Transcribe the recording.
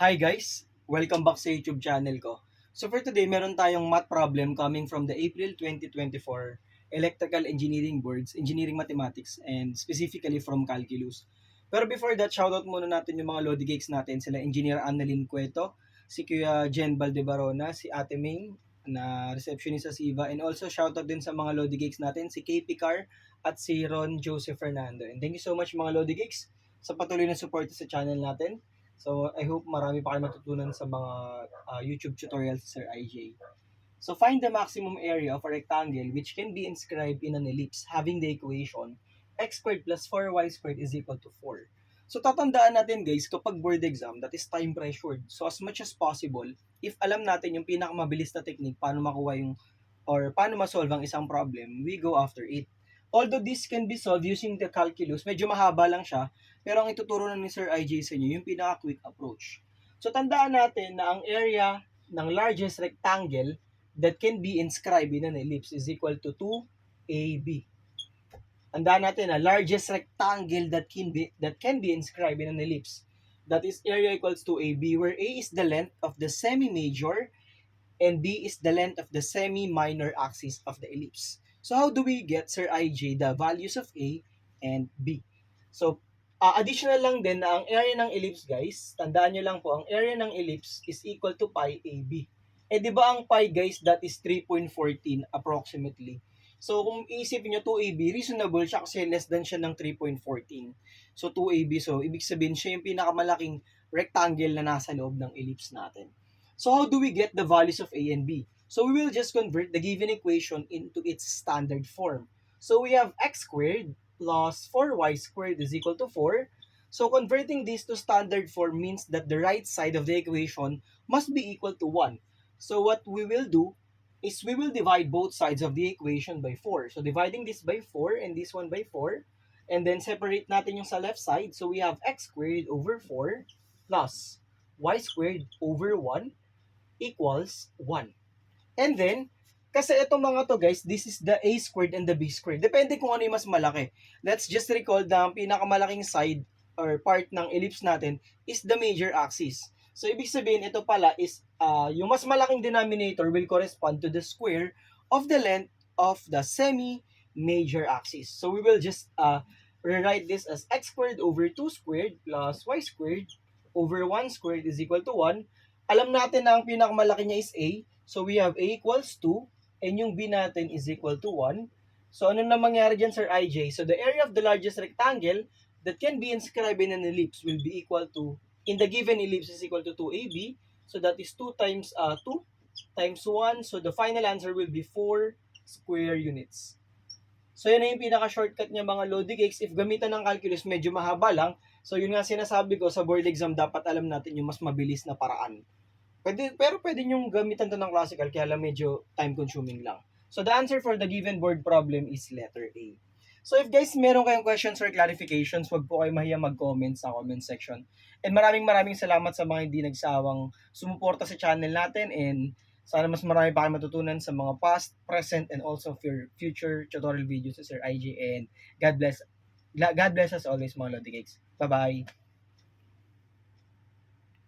Hi guys! Welcome back sa YouTube channel ko. So for today, meron tayong math problem coming from the April 2024 Electrical Engineering Boards, Engineering Mathematics, and specifically from Calculus. Pero before that, shoutout muna natin yung mga Lodi Cakes natin, sila Engineer Annalyn Cueto, si Kuya Jen Valdebarona, si Ate Ming, na receptionist sa SIVA, and also shoutout din sa mga Lodi Cakes natin, si KP Car at si Ron Joseph Fernando. And thank you so much mga Lodi Cakes sa patuloy na support sa channel natin. So, I hope marami pa kayo matutunan sa mga YouTube tutorials Sir IJ. So, find the maximum area of a rectangle which can be inscribed in an ellipse having the equation x squared plus 4y squared is equal to 4. So, tatandaan natin guys, kapag board exam, that is time pressured. So, as much as possible, if alam natin yung pinakamabilis na technique paano makuha yung or paano ma-solve ang isang problem, we go after it. Although this can be solved using the calculus, medyo mahaba lang siya, pero ang ituturo na ni Sir IJ sa inyo, yung pinaka-quick approach. So tandaan natin na ang area ng largest rectangle that can be inscribed in an ellipse is equal to 2AB. Tandaan natin na largest rectangle that can be inscribed in an ellipse, that is area equals to AB, where A is the length of the semi-major and B is the length of the semi-minor axis of the ellipse. So how do we get, Sir IJ, the values of A and B? So, additional lang din na ang area ng ellipse, guys, tandaan nyo lang po, ang area ng ellipse is equal to pi AB. Eh, di ba ang pi, guys, that is 3.14 approximately. So, kung iisipin nyo, 2AB, reasonable siya kasi less than siya ng 3.14. So, 2AB, so, ibig sabihin, siya yung pinakamalaking rectangle na nasa loob ng ellipse natin. So, how do we get the values of A and B? So, we will just convert the given equation into its standard form. So, we have x squared plus 4y squared is equal to 4. So, converting this to standard form means that the right side of the equation must be equal to 1. So, what we will do is we will divide both sides of the equation by 4. So, dividing this by 4 and this one by 4. And then, separate natin yung sa left side. So, we have x squared over 4 plus y squared over 1 equals 1. And then, kasi itong mga to guys, this is the A squared and the B squared. Depende kung ano yung mas malaki. Let's just recall na ang pinakamalaking side or part ng ellipse natin is the major axis. So, ibig sabihin, ito pala is yung mas malaking denominator will correspond to the square of the length of the semi-major axis. So, we will just rewrite this as x squared over 2 squared plus y squared over 1 squared is equal to 1. Alam natin na ang pinakamalaki niya is A. So, we have A equals 2 and yung B natin is equal to 1. So, ano na mangyari dyan, Sir IJ? So, the area of the largest rectangle that can be inscribed in an ellipse will be equal to, in the given ellipse is equal to 2AB. So, that is 2 times 2 times 1. So, the final answer will be 4 square units. So, yan na yung pinaka-shortcut niya mga Lodi Cakes. If gamitan ng calculus, medyo mahaba lang. So, yun nga sinasabi ko, sa board exam, dapat alam natin yung mas mabilis na paraan. Pero pwede nyong gamitan to ng classical, kaya lang medyo time-consuming lang. So, the answer for the given board problem is letter A. So, if guys, meron kayong questions or clarifications, wag po kayo mahiya mag-comment sa comment section. And maraming salamat sa mga hindi nagsawang sumuporta sa channel natin, and sana mas marami pa kayo matutunan sa mga past, present, and also future tutorial videos sa Sir IJ. And God bless us always mga Lodi Cakes. Bye-bye!